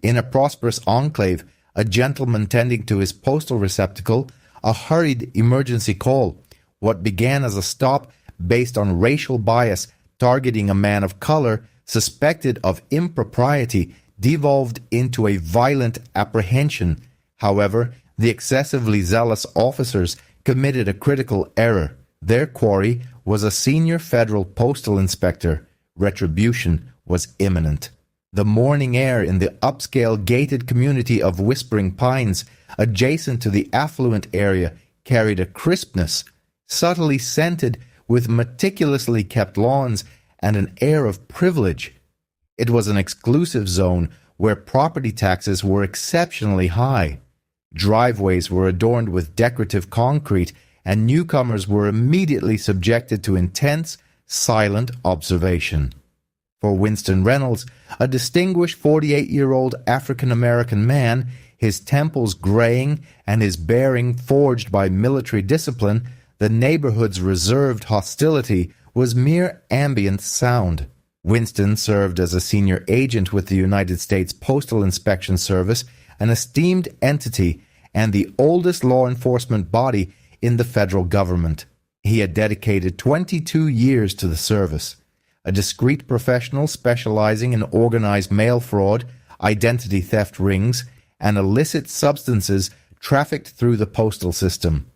In a prosperous enclave, a gentleman tending to his postal receptacle, a hurried emergency call, what began as a stop based on racial bias targeting a man of color suspected of impropriety, devolved into a violent apprehension. However, the excessively zealous officers committed a critical error. Their quarry was a senior federal postal inspector. Retribution was imminent. The morning air in the upscale gated community of Whispering Pines, adjacent to the affluent area, carried a crispness, subtly scented with meticulously kept lawns and an air of privilege. It was an exclusive zone where property taxes were exceptionally high. Driveways were adorned with decorative concrete, and newcomers were immediately subjected to intense, silent observation. For Winston Reynolds, a distinguished 48-year-old African-American man, his temples graying and his bearing forged by military discipline, the neighborhood's reserved hostility was mere ambient sound. Winston served as a senior agent with the United States Postal Inspection Service, an esteemed entity and the oldest law enforcement body in the federal government. He had dedicated 22 years to the service. A discreet professional specializing in organized mail fraud, identity theft rings, and illicit substances trafficked through the postal system.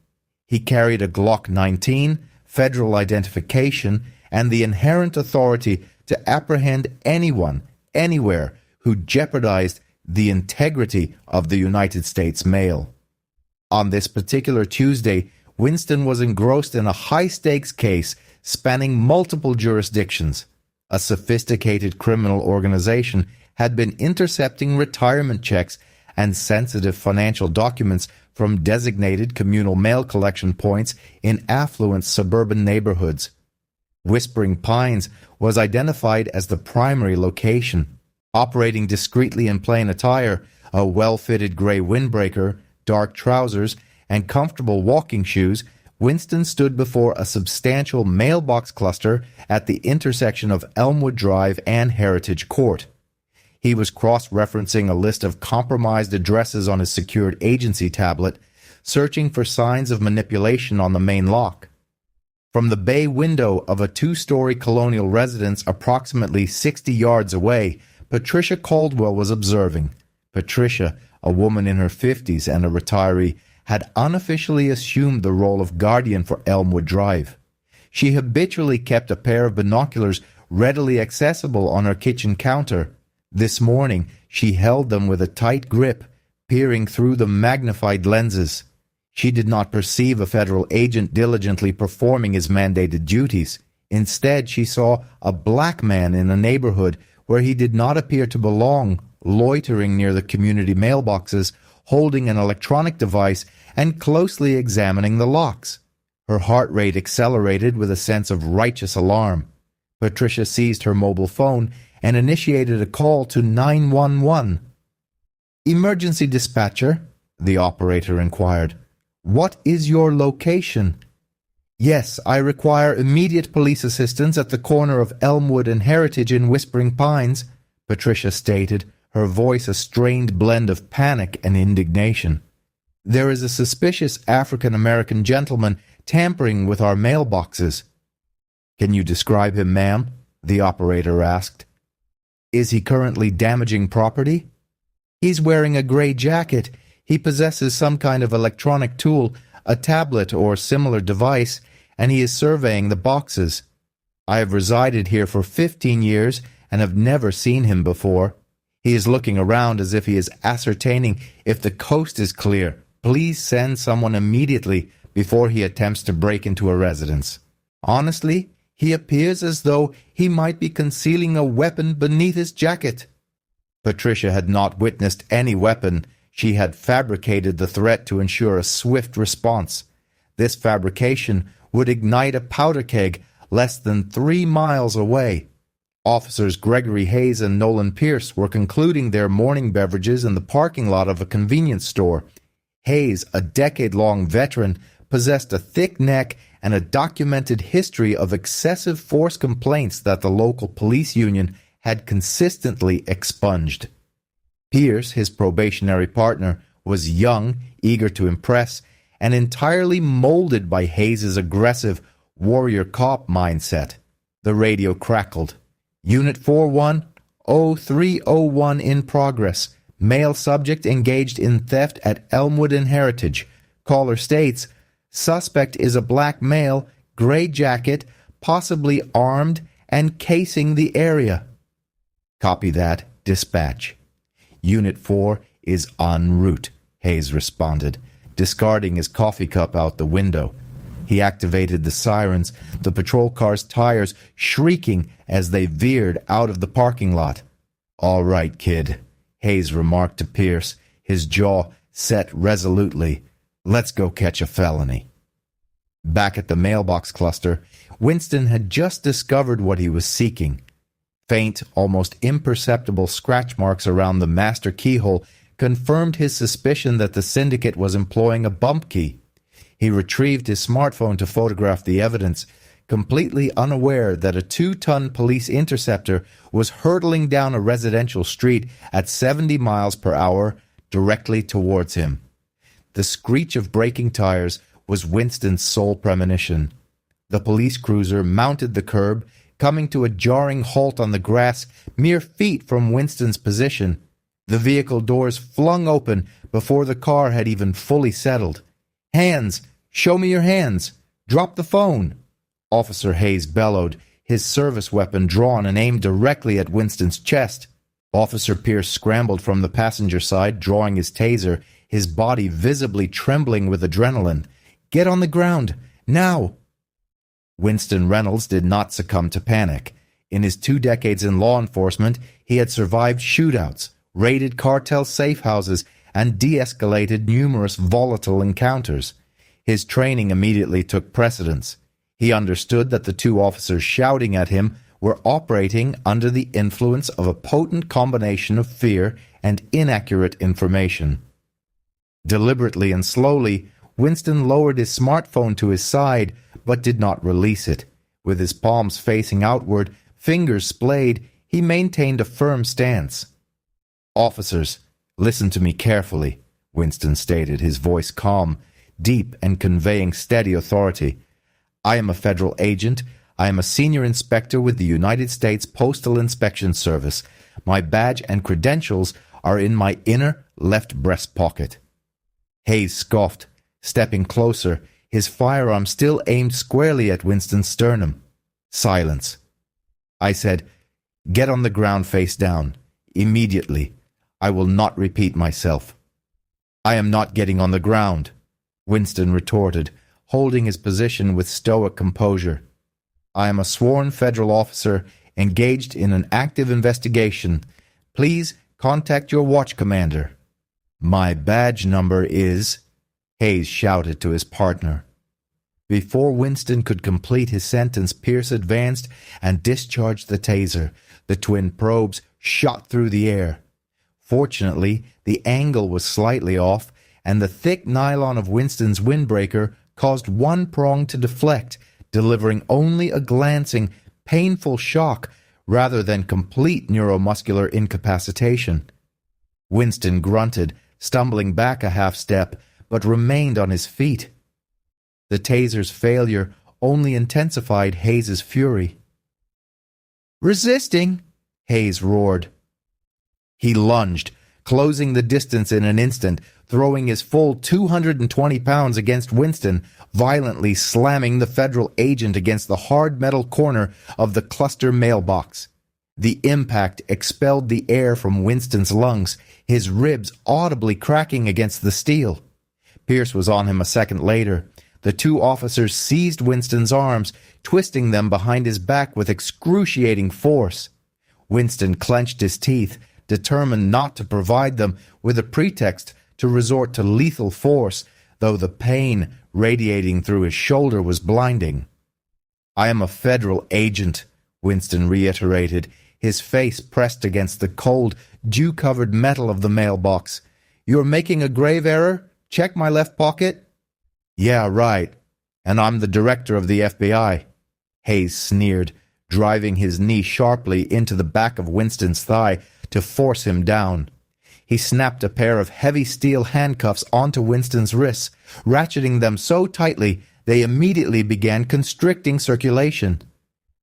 He carried a Glock 19, federal identification, and the inherent authority to apprehend anyone, anywhere, who jeopardized the integrity of the United States mail. On this particular Tuesday, Winston was engrossed in a high-stakes case spanning multiple jurisdictions. A sophisticated criminal organization had been intercepting retirement checks and sensitive financial documents from designated communal mail collection points in affluent suburban neighborhoods. Whispering Pines was identified as the primary location. Operating discreetly in plain attire, a well-fitted gray windbreaker, dark trousers, and comfortable walking shoes, Winston stood before a substantial mailbox cluster at the intersection of Elmwood Drive and Heritage Court. He was cross-referencing a list of compromised addresses on his secured agency tablet, searching for signs of manipulation on the main lock. From the bay window of a two-story colonial residence approximately 60 yards away, Patricia Caldwell was observing. Patricia, a woman in her 50s and a retiree, had unofficially assumed the role of guardian for Elmwood Drive. She habitually kept a pair of binoculars readily accessible on her kitchen counter. This morning, she held them with a tight grip, peering through the magnified lenses. She did not perceive a federal agent diligently performing his mandated duties. Instead, she saw a black man in a neighborhood where he did not appear to belong, loitering near the community mailboxes, holding an electronic device and closely examining the locks. Her heart rate accelerated with a sense of righteous alarm. Patricia seized her mobile phone and initiated a call to 911. "Emergency dispatcher," the operator inquired. "What is your location?" "Yes, I require immediate police assistance at the corner of Elmwood and Heritage in Whispering Pines," Patricia stated, her voice a strained blend of panic and indignation. "There is a suspicious African-American gentleman tampering with our mailboxes." "Can you describe him, ma'am?" the operator asked. "Is he currently damaging property?" "He's wearing a gray jacket. He possesses some kind of electronic tool, a tablet or similar device, and he is surveying the boxes. I have resided here for 15 years and have never seen him before. He is looking around as if he is ascertaining if the coast is clear. Please send someone immediately before he attempts to break into a residence. Honestly, he appears as though he might be concealing a weapon beneath his jacket." Patricia had not witnessed any weapon. She had fabricated the threat to ensure a swift response. This fabrication would ignite a powder keg less than 3 miles away. Officers Gregory Hayes and Nolan Pierce were concluding their morning beverages in the parking lot of a convenience store. Hayes, a decade-long veteran, possessed a thick neck and a documented history of excessive force complaints that the local police union had consistently expunged. Pierce, his probationary partner, was young, eager to impress, and entirely molded by Hayes's aggressive warrior cop mindset. The radio crackled. Unit 41-0301 in progress. Male subject engaged in theft at Elmwood and Heritage. Caller states, suspect is a black male, gray jacket, possibly armed and casing the area. Copy that. Dispatch. Unit 4 is en route, Hayes responded, discarding his coffee cup out the window. He activated the sirens, the patrol car's tires shrieking as they veered out of the parking lot. All right, kid, Hayes remarked to Pierce, his jaw set resolutely. Let's go catch a felony. Back at the mailbox cluster, Winston had just discovered what he was seeking. Faint, almost imperceptible scratch marks around the master keyhole confirmed his suspicion that the syndicate was employing a bump key. He retrieved his smartphone to photograph the evidence, completely unaware that a 2-ton police interceptor was hurtling down a residential street at 70 miles per hour directly towards him. The screech of braking tires was Winston's sole premonition. The police cruiser mounted the curb, coming to a jarring halt on the grass mere feet from Winston's position. The vehicle doors flung open before the car had even fully settled. Hands! Show me your hands! Drop the phone! Officer Hayes bellowed, his service weapon drawn and aimed directly at Winston's chest. Officer Pierce scrambled from the passenger side, drawing his taser, his body visibly trembling with adrenaline. Get on the ground! Now! Winston Reynolds did not succumb to panic. In his 2 decades in law enforcement, he had survived shootouts, raided cartel safe houses, and de-escalated numerous volatile encounters. His training immediately took precedence. He understood that the 2 officers shouting at him were operating under the influence of a potent combination of fear and inaccurate information. Deliberately and slowly, Winston lowered his smartphone to his side, but did not release it. With his palms facing outward, fingers splayed, he maintained a firm stance. Officers, listen to me carefully, Winston stated, his voice calm, deep, and conveying steady authority. I am a federal agent. I am a senior inspector with the United States Postal Inspection Service. My badge and credentials are in my inner left breast pocket. Hayes scoffed, stepping closer, his firearm still aimed squarely at Winston's sternum. Silence. I said, get on the ground face down. Immediately. I will not repeat myself. I am not getting on the ground, Winston retorted, holding his position with stoic composure. I am a sworn federal officer engaged in an active investigation. Please contact your watch commander. My badge number is... Hayes shouted to his partner. Before Winston could complete his sentence, Pierce advanced and discharged the taser. The twin probes shot through the air. Fortunately, the angle was slightly off, and the thick nylon of Winston's windbreaker caused one prong to deflect, delivering only a glancing, painful shock rather than complete neuromuscular incapacitation. Winston grunted, stumbling back a half step, but remained on his feet. The taser's failure only intensified Hayes's fury. Resisting, Hayes roared. He lunged, closing the distance in an instant, throwing his full 220 pounds against Winston, violently slamming the federal agent against the hard metal corner of the cluster mailbox. The impact expelled the air from Winston's lungs, his ribs audibly cracking against the steel. Pierce was on him a second later. The 2 officers seized Winston's arms, twisting them behind his back with excruciating force. Winston clenched his teeth, determined not to provide them with a pretext to resort to lethal force, though the pain radiating through his shoulder was blinding. I am a federal agent, Winston reiterated, his face pressed against the cold, dew-covered metal of the mailbox. You're making a grave error? Check my left pocket? Yeah, right. And I'm the director of the FBI. Hayes sneered, driving his knee sharply into the back of Winston's thigh to force him down. He snapped a pair of heavy steel handcuffs onto Winston's wrists, ratcheting them so tightly they immediately began constricting circulation.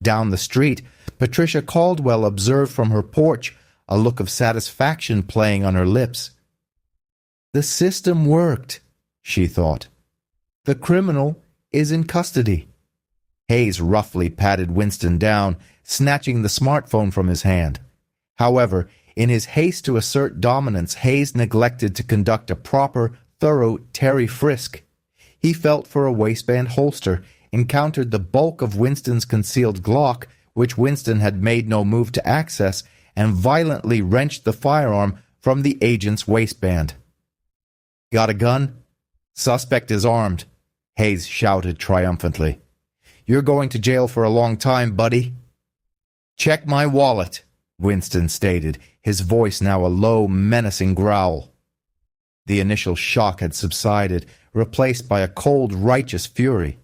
Down the street, Patricia Caldwell observed from her porch, a look of satisfaction playing on her lips. The system worked, she thought. The criminal is in custody. Hayes roughly patted Winston down, snatching the smartphone from his hand. However, in his haste to assert dominance, Hayes neglected to conduct a proper, thorough Terry frisk. He felt for a waistband holster, encountered the bulk of Winston's concealed Glock, which Winston had made no move to access, and violently wrenched the firearm from the agent's waistband. Got a gun? Suspect is armed, Hayes shouted triumphantly. You're going to jail for a long time, buddy. Check my wallet, Winston stated, his voice now a low, menacing growl. The initial shock had subsided, replaced by a cold, righteous fury.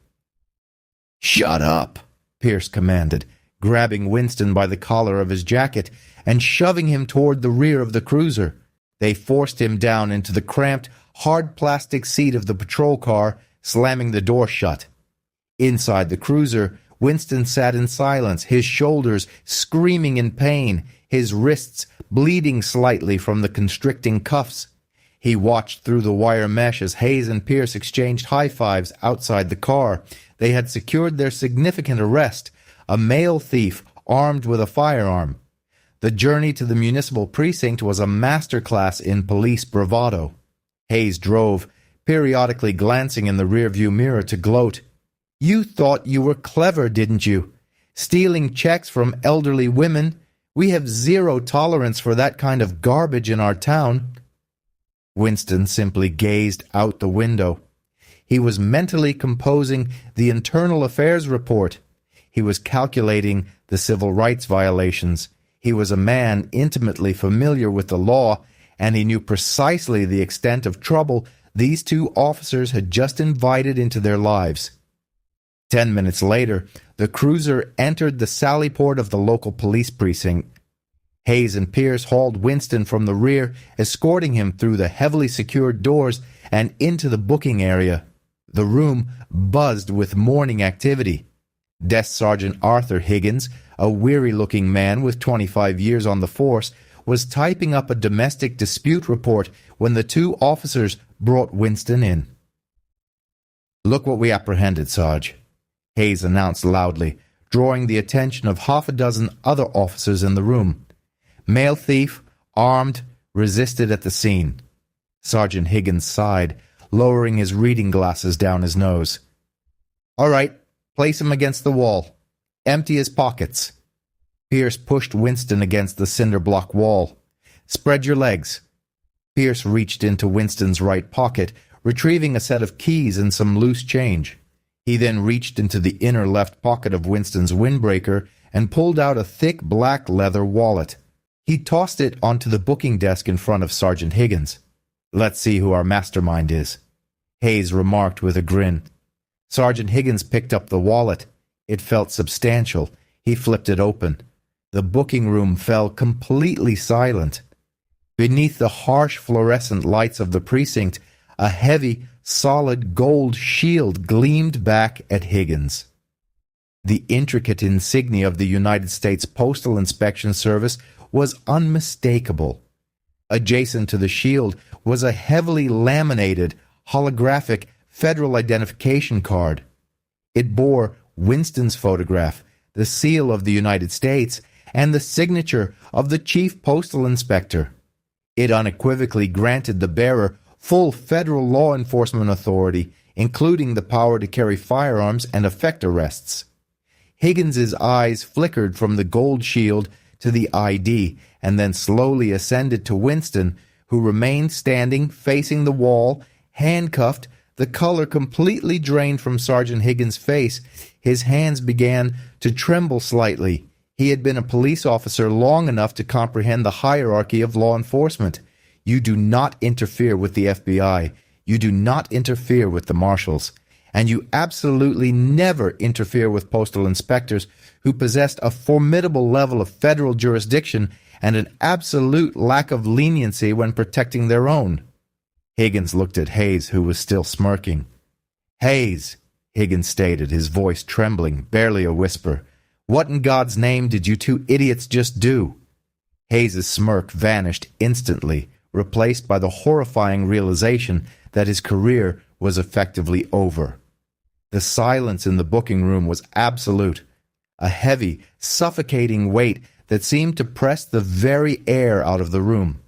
Shut up, Pierce commanded, grabbing Winston by the collar of his jacket and shoving him toward the rear of the cruiser. They forced him down into the cramped, hard plastic seat of the patrol car, slamming the door shut. Inside the cruiser, Winston sat in silence, his shoulders screaming in pain, his wrists bleeding slightly from the constricting cuffs. He watched through the wire mesh as Hayes and Pierce exchanged high-fives outside the car. They had secured their significant arrest, a male thief armed with a firearm. The journey to the municipal precinct was a masterclass in police bravado. Hayes drove, periodically glancing in the rearview mirror to gloat. You thought you were clever, didn't you? Stealing checks from elderly women. We have zero tolerance for that kind of garbage in our town. Winston simply gazed out the window. He was mentally composing the internal affairs report. He was calculating the civil rights violations. He was a man intimately familiar with the law, and he knew precisely the extent of trouble these two officers had just invited into their lives. 10 minutes later, the cruiser entered the sally port of the local police precinct. Hayes and Pierce hauled Winston from the rear, escorting him through the heavily secured doors and into the booking area. The room buzzed with morning activity. Desk Sergeant Arthur Higgins, a weary-looking man with 25 years on the force, was typing up a domestic dispute report when the two officers brought Winston in. Look what we apprehended, Sarge, Hayes announced loudly, drawing the attention of half a dozen other officers in the room. Male thief, armed, resisted at the scene. Sergeant Higgins sighed, lowering his reading glasses down his nose. All right, place him against the wall. Empty his pockets. Pierce pushed Winston against the cinder block wall. Spread your legs. Pierce reached into Winston's right pocket, retrieving a set of keys and some loose change. He then reached into the inner left pocket of Winston's windbreaker and pulled out a thick black leather wallet. He tossed it onto the booking desk in front of Sergeant Higgins. Let's see who our mastermind is, Hayes remarked with a grin. Sergeant Higgins picked up the wallet. It felt substantial. He flipped it open. The booking room fell completely silent. Beneath the harsh fluorescent lights of the precinct, a heavy, solid gold shield gleamed back at Higgins. The intricate insignia of the United States Postal Inspection Service was unmistakable. Adjacent to the shield was a heavily laminated, holographic federal identification card. It bore Winston's photograph, the seal of the United States, and the signature of the chief postal inspector. It unequivocally granted the bearer full federal law enforcement authority, including the power to carry firearms and effect arrests. Higgins's eyes flickered from the gold shield to the ID and then slowly ascended to Winston, who remained standing facing the wall, handcuffed, the color completely drained from Sergeant Higgins' face. His hands began to tremble slightly. He had been a police officer long enough to comprehend the hierarchy of law enforcement. You do not interfere with the FBI. You do not interfere with the marshals. And you absolutely never interfere with postal inspectors who possessed a formidable level of federal jurisdiction and an absolute lack of leniency when protecting their own. Higgins looked at Hayes, who was still smirking. "Hayes," Higgins stated, his voice trembling, barely a whisper, "what in God's name did you two idiots just do?" Hayes's smirk vanished instantly, replaced by the horrifying realization that his career was effectively over. The silence in the booking room was absolute, a heavy, suffocating weight that seemed to press the very air out of the room.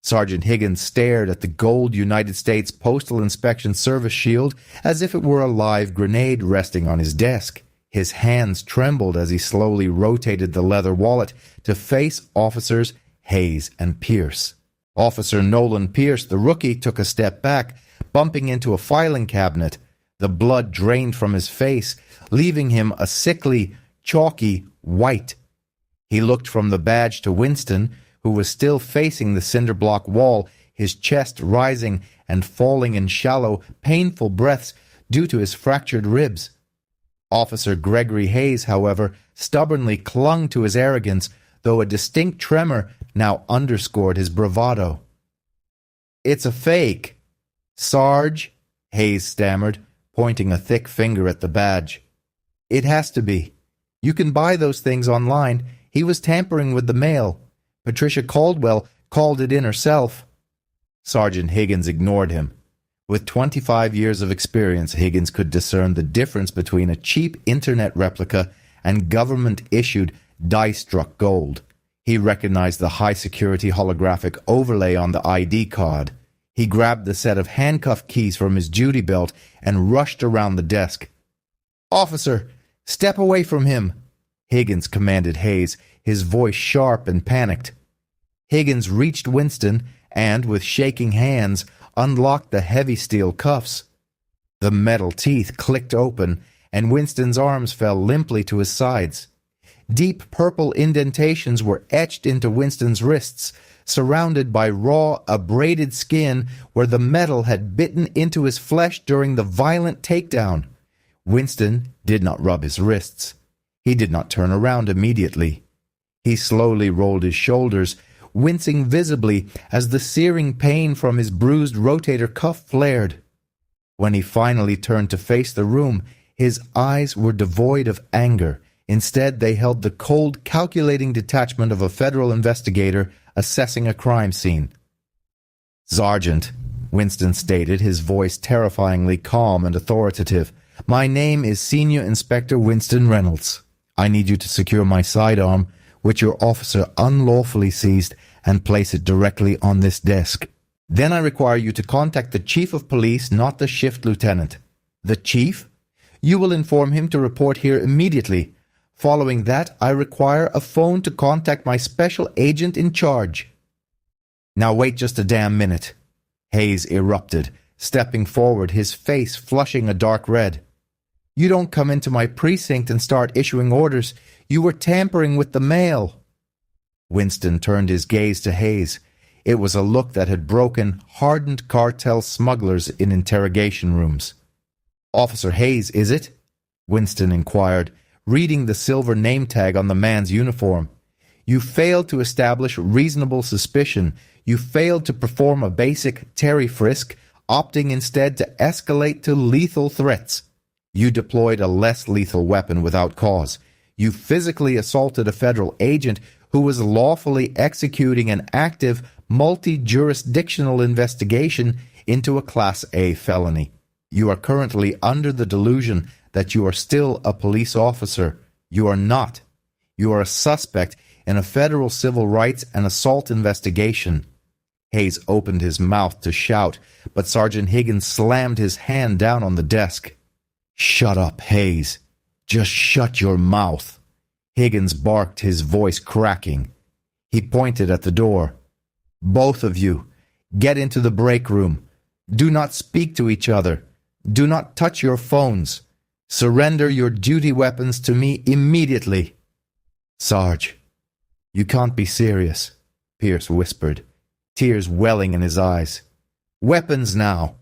Sergeant Higgins stared at the gold United States Postal Inspection Service shield as if it were a live grenade resting on his desk. His hands trembled as he slowly rotated the leather wallet to face Officers Hayes and Pierce. Officer Nolan Pierce, the rookie, took a step back, bumping into a filing cabinet. The blood drained from his face, leaving him a sickly, chalky white. He looked from the badge to Winston, who was still facing the cinder block wall, his chest rising and falling in shallow, painful breaths due to his fractured ribs. Officer Gregory Hayes, however, stubbornly clung to his arrogance, though a distinct tremor now underscored his bravado. "It's a fake." "Sarge," Hayes stammered, pointing a thick finger at the badge. "It has to be. You can buy those things online. He was tampering with the mail. Patricia Caldwell called it in herself." Sergeant Higgins ignored him. With 25 years of experience, Higgins could discern the difference between a cheap internet replica and government-issued die-struck gold. He recognized the high-security holographic overlay on the ID card. He grabbed the set of handcuff keys from his duty belt and rushed around the desk. "Officer, step away from him," Higgins commanded Hayes, his voice sharp and panicked. Higgins reached Winston and, with shaking hands, unlocked the heavy steel cuffs. The metal teeth clicked open, and Winston's arms fell limply to his sides. Deep purple indentations were etched into Winston's wrists, surrounded by raw, abraded skin where the metal had bitten into his flesh during the violent takedown. Winston did not rub his wrists. He did not turn around immediately. He slowly rolled his shoulders, wincing visibly as the searing pain from his bruised rotator cuff flared. When he finally turned to face the room, his eyes were devoid of anger. Instead, they held the cold, calculating detachment of a federal investigator assessing a crime scene. "Sergeant," Winston stated, his voice terrifyingly calm and authoritative, "my name is Senior Inspector Winston Reynolds. I need you to secure my sidearm, which your officer unlawfully seized, and place it directly on this desk. Then I require you to contact the Chief of Police, not the shift lieutenant." "The Chief? You will inform him to report here immediately. Following that, I require a phone to contact my special agent in charge." "Now wait just a damn minute," Hayes erupted, stepping forward, his face flushing a dark red. "You don't come into my precinct and start issuing orders. You were tampering with the mail." Winston turned his gaze to Hayes. It was a look that had broken hardened cartel smugglers in interrogation rooms. "Officer Hayes, is it?" Winston inquired, reading the silver name tag on the man's uniform. "You failed to establish reasonable suspicion. You failed to perform a basic Terry frisk, opting instead to escalate to lethal threats. You deployed a less lethal weapon without cause. You physically assaulted a federal agent who was lawfully executing an active, multi-jurisdictional investigation into a Class A felony. You are currently under the delusion that you are still a police officer. You are not. You are a suspect in a federal civil rights and assault investigation." Hayes opened his mouth to shout, but Sergeant Higgins slammed his hand down on the desk. "Shut up, Hayes. Just shut your mouth." Higgins barked, his voice cracking. He pointed at the door. "Both of you, get into the break room. Do not speak to each other. Do not touch your phones. Surrender your duty weapons to me immediately." "Sarge, you can't be serious," Pierce whispered, tears welling in his eyes. "Weapons now,"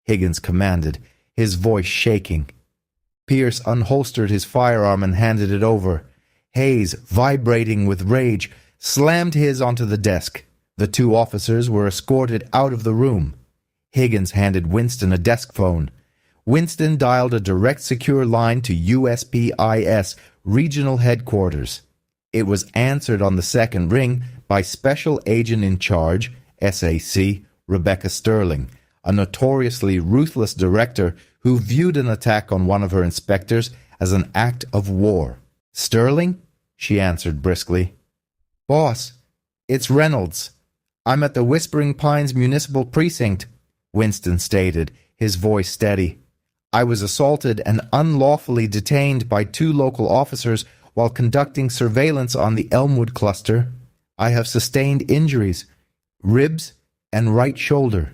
Higgins commanded, his voice shaking. Pierce unholstered his firearm and handed it over. Hayes, vibrating with rage, slammed his onto the desk. The two officers were escorted out of the room. Higgins handed Winston a desk phone. Winston dialed a direct secure line to USPIS Regional Headquarters. It was answered on the second ring by Special Agent in Charge, SAC, Rebecca Sterling, a notoriously ruthless director who viewed an attack on one of her inspectors as an act of war. "Sterling?" she answered briskly. "Boss, it's Reynolds. I'm at the Whispering Pines Municipal Precinct," Winston stated, his voice steady. "I was assaulted and unlawfully detained by two local officers while conducting surveillance on the Elmwood cluster. I have sustained injuries, ribs and right shoulder."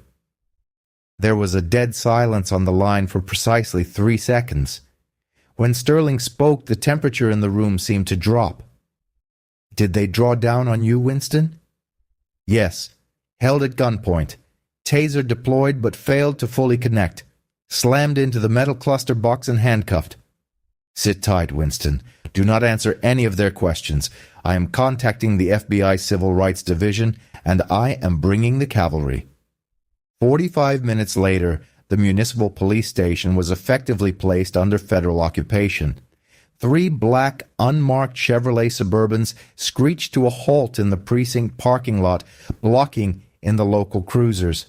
There was a dead silence on the line for precisely 3 seconds. When Sterling spoke, the temperature in the room seemed to drop. "Did they draw down on you, Winston?" "Yes. Held at gunpoint. Taser deployed but failed to fully connect. Slammed into the metal cluster box and handcuffed." "Sit tight, Winston. Do not answer any of their questions. I am contacting the FBI Civil Rights Division, and I am bringing the cavalry." 45 minutes later, the municipal police station was effectively placed under federal occupation. 3 black, unmarked Chevrolet Suburbans screeched to a halt in the precinct parking lot, blocking in the local cruisers.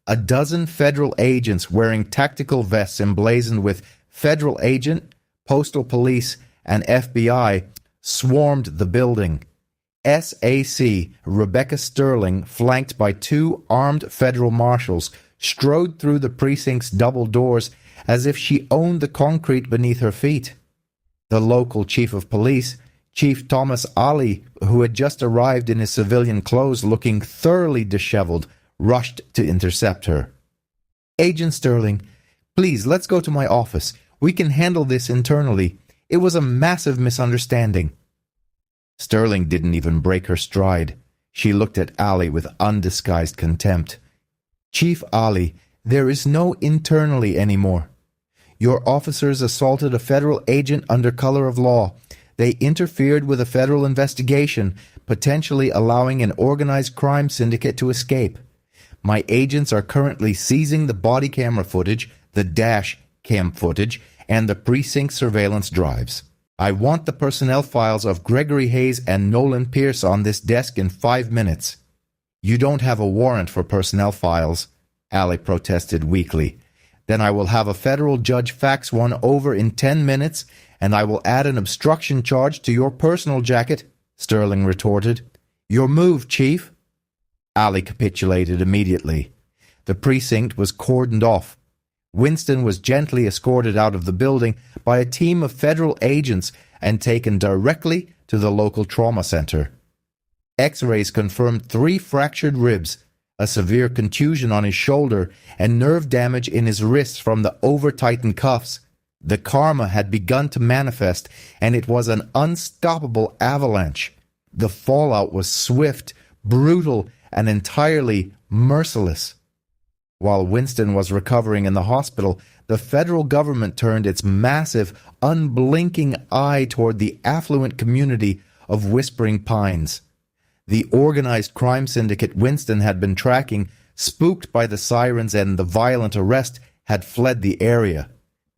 A dozen federal agents wearing tactical vests emblazoned with Federal Agent, Postal Police, and FBI swarmed the building. SAC Rebecca Sterling, flanked by 2 armed federal marshals, strode through the precinct's double doors as if she owned the concrete beneath her feet. The local chief of police, Chief Thomas Ali, who had just arrived in his civilian clothes looking thoroughly disheveled, rushed to intercept her. "Agent Sterling, please, let's go to my office. We can handle this internally. It was a massive misunderstanding." Sterling didn't even break her stride. She looked at Ali with undisguised contempt. "Chief Ali, there is no internally anymore. Your officers assaulted a federal agent under color of law. They interfered with a federal investigation, potentially allowing an organized crime syndicate to escape. My agents are currently seizing the body camera footage, the dash cam footage, and the precinct surveillance drives. I want the personnel files of Gregory Hayes and Nolan Pierce on this desk in 5 minutes." "You don't have a warrant for personnel files," Ali protested weakly. "Then I will have a federal judge fax one over in 10 minutes, and I will add an obstruction charge to your personal jacket," Sterling retorted. "Your move, Chief." Ali capitulated immediately. The precinct was cordoned off. Winston was gently escorted out of the building by a team of federal agents and taken directly to the local trauma center. X-rays confirmed 3 fractured ribs, a severe contusion on his shoulder, and nerve damage in his wrists from the over-tightened cuffs. The karma had begun to manifest, and it was an unstoppable avalanche. The fallout was swift, brutal, and entirely merciless. While Winston was recovering in the hospital, the federal government turned its massive, unblinking eye toward the affluent community of Whispering Pines. The organized crime syndicate Winston had been tracking, spooked by the sirens and the violent arrest, had fled the area.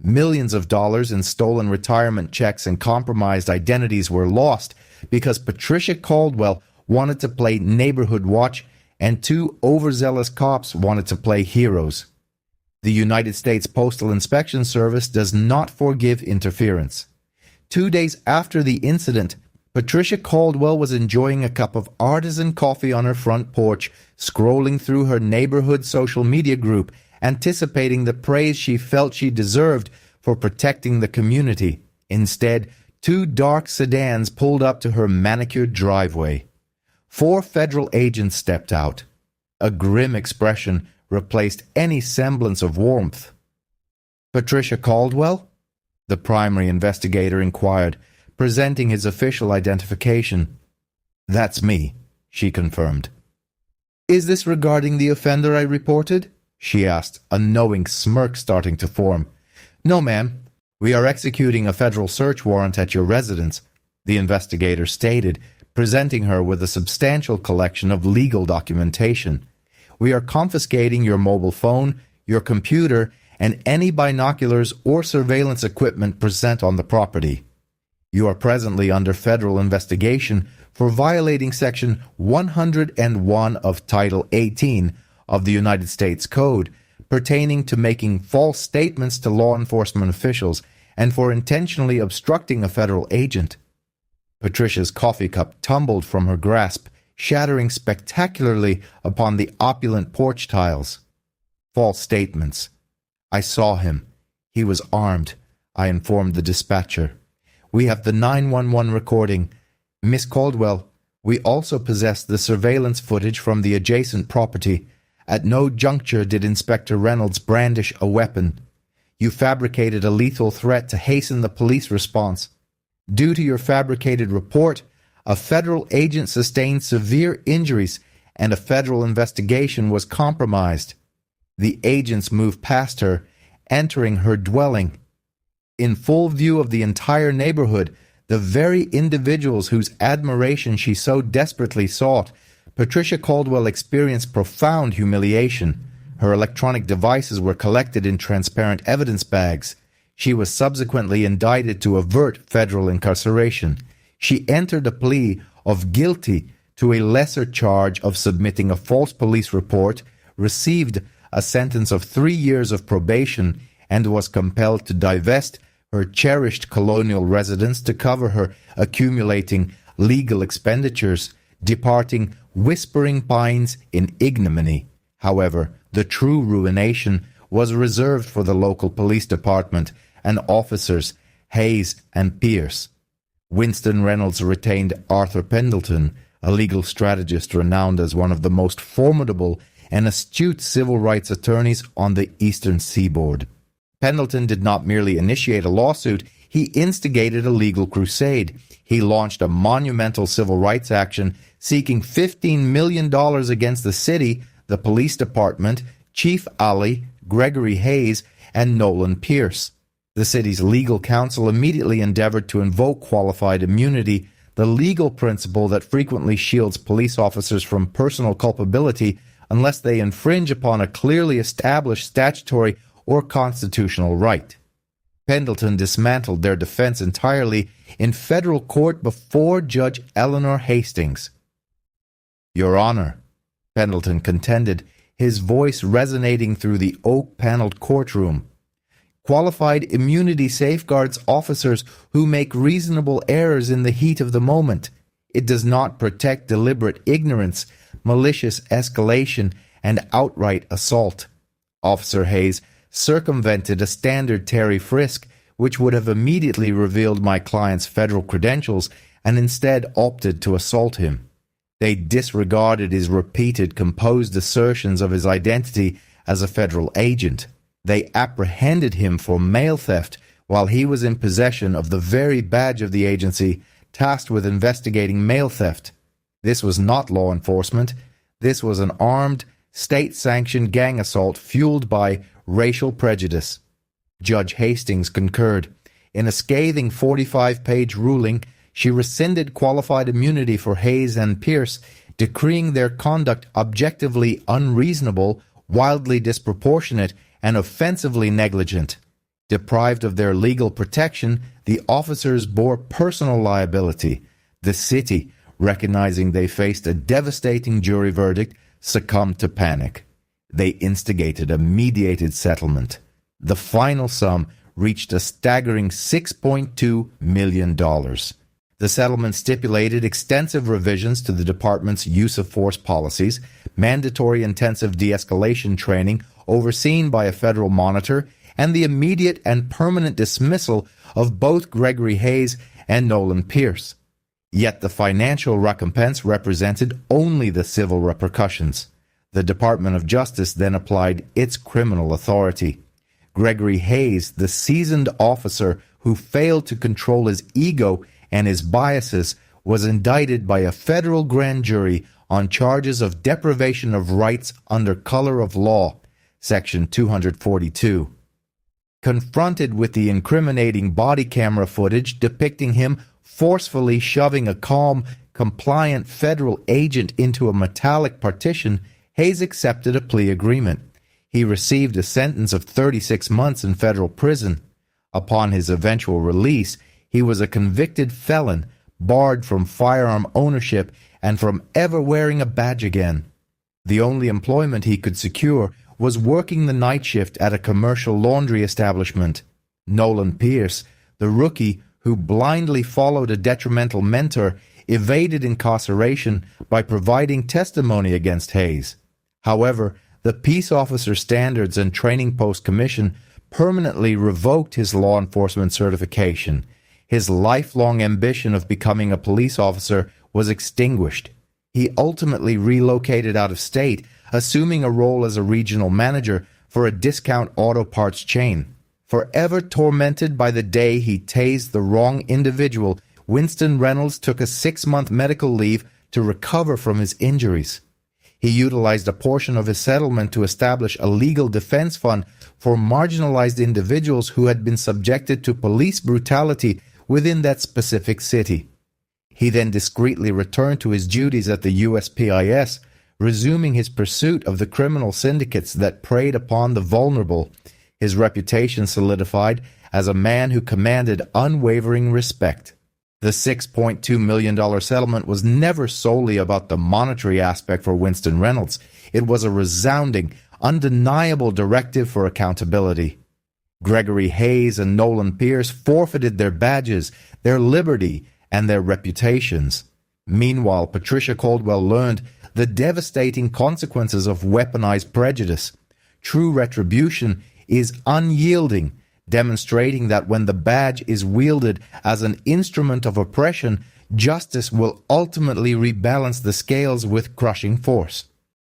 Millions of dollars in stolen retirement checks and compromised identities were lost because Patricia Caldwell wanted to play neighborhood watch and 2 overzealous cops wanted to play heroes. The United States Postal Inspection Service does not forgive interference. 2 days after the incident, Patricia Caldwell was enjoying a cup of artisan coffee on her front porch, scrolling through her neighborhood social media group, anticipating the praise she felt she deserved for protecting the community. Instead, 2 dark sedans pulled up to her manicured driveway. 4 federal agents stepped out. A grim expression replaced any semblance of warmth. "Patricia Caldwell?" the primary investigator inquired, presenting his official identification. "That's me," she confirmed. "Is this regarding the offender I reported?" she asked, a knowing smirk starting to form. "No, ma'am. We are executing a federal search warrant at your residence," the investigator stated, presenting her with a substantial collection of legal documentation. We are confiscating your mobile phone, your computer, and any binoculars or surveillance equipment present on the property. You are presently under federal investigation for violating Section 101 of Title 18 of the United States Code, pertaining to making false statements to law enforcement officials and for intentionally obstructing a federal agent. Patricia's coffee cup tumbled from her grasp, shattering spectacularly upon the opulent porch tiles. False statements. I saw him. He was armed, I informed the dispatcher. We have the 911 recording. Miss Caldwell, we also possess the surveillance footage from the adjacent property. At no juncture did Inspector Reynolds brandish a weapon. You fabricated a lethal threat to hasten the police response. Due to your fabricated report, a federal agent sustained severe injuries and a federal investigation was compromised. The agents moved past her, entering her dwelling. In full view of the entire neighborhood, the very individuals whose admiration she so desperately sought, Patricia Caldwell experienced profound humiliation. Her electronic devices were collected in transparent evidence bags. She was subsequently indicted to avert federal incarceration. She entered a plea of guilty to a lesser charge of submitting a false police report, received a sentence of 3 years of probation, and was compelled to divest her cherished colonial residence to cover her accumulating legal expenditures, departing whispering pines in ignominy. However, the true ruination was reserved for the local police department and officers Hayes and Pierce. Winston Reynolds retained Arthur Pendleton, a legal strategist renowned as one of the most formidable and astute civil rights attorneys on the eastern seaboard. Pendleton did not merely initiate a lawsuit, he instigated a legal crusade. He launched a monumental civil rights action seeking $15 million against the city, the police department, Chief Ali, Gregory Hayes, and Nolan Pierce. The city's legal counsel immediately endeavored to invoke qualified immunity, the legal principle that frequently shields police officers from personal culpability unless they infringe upon a clearly established statutory or constitutional right. Pendleton dismantled their defense entirely in federal court before Judge Eleanor Hastings. Your Honor, Pendleton contended, his voice resonating through the oak-paneled courtroom. Qualified immunity safeguards officers who make reasonable errors in the heat of the moment. It does not protect deliberate ignorance, malicious escalation, and outright assault. Officer Hayes circumvented a standard Terry frisk, which would have immediately revealed my client's federal credentials, and instead opted to assault him. They disregarded his repeated composed assertions of his identity as a federal agent. They apprehended him for mail theft while he was in possession of the very badge of the agency tasked with investigating mail theft. This was not law enforcement. This was an armed, state-sanctioned gang assault fueled by racial prejudice. Judge Hastings concurred. In a scathing 45-page ruling, she rescinded qualified immunity for Hayes and Pierce, decreeing their conduct objectively unreasonable, wildly disproportionate, and offensively negligent. Deprived of their legal protection, the officers bore personal liability. The city, recognizing they faced a devastating jury verdict, succumbed to panic. They instigated a mediated settlement. The final sum reached a staggering $6.2 million. The settlement stipulated extensive revisions to the department's use of force policies, mandatory intensive de-escalation training overseen by a federal monitor, and the immediate and permanent dismissal of both Gregory Hayes and Nolan Pierce. Yet the financial recompense represented only the civil repercussions. The Department of Justice then applied its criminal authority. Gregory Hayes, the seasoned officer who failed to control his ego and his biases, was indicted by a federal grand jury on charges of deprivation of rights under color of law, Section 242. Confronted with the incriminating body camera footage depicting him forcefully shoving a calm, compliant federal agent into a metallic partition, Hayes accepted a plea agreement. He received a sentence of 36 months in federal prison. Upon his eventual release, he was a convicted felon, barred from firearm ownership and from ever wearing a badge again. The only employment he could secure was working the night shift at a commercial laundry establishment. Nolan Pierce, the rookie who blindly followed a detrimental mentor, evaded incarceration by providing testimony against Hayes. However, the Peace Officer Standards and Training Post Commission permanently revoked his law enforcement certification. His lifelong ambition of becoming a police officer was extinguished. He ultimately relocated out of state, assuming a role as a regional manager for a discount auto parts chain. Forever tormented by the day he tased the wrong individual, Winston Reynolds took a 6-month medical leave to recover from his injuries. He utilized a portion of his settlement to establish a legal defense fund for marginalized individuals who had been subjected to police brutality within that specific city. He then discreetly returned to his duties at the USPIS, resuming his pursuit of the criminal syndicates that preyed upon the vulnerable. His reputation solidified as a man who commanded unwavering respect. The $6.2 million settlement was never solely about the monetary aspect for Winston Reynolds. It was a resounding, undeniable directive for accountability. Gregory Hayes and Nolan Pierce forfeited their badges, their liberty, and their reputations. Meanwhile, Patricia Caldwell learned the devastating consequences of weaponized prejudice. True retribution is unyielding, demonstrating that when the badge is wielded as an instrument of oppression, justice will ultimately rebalance the scales with crushing force.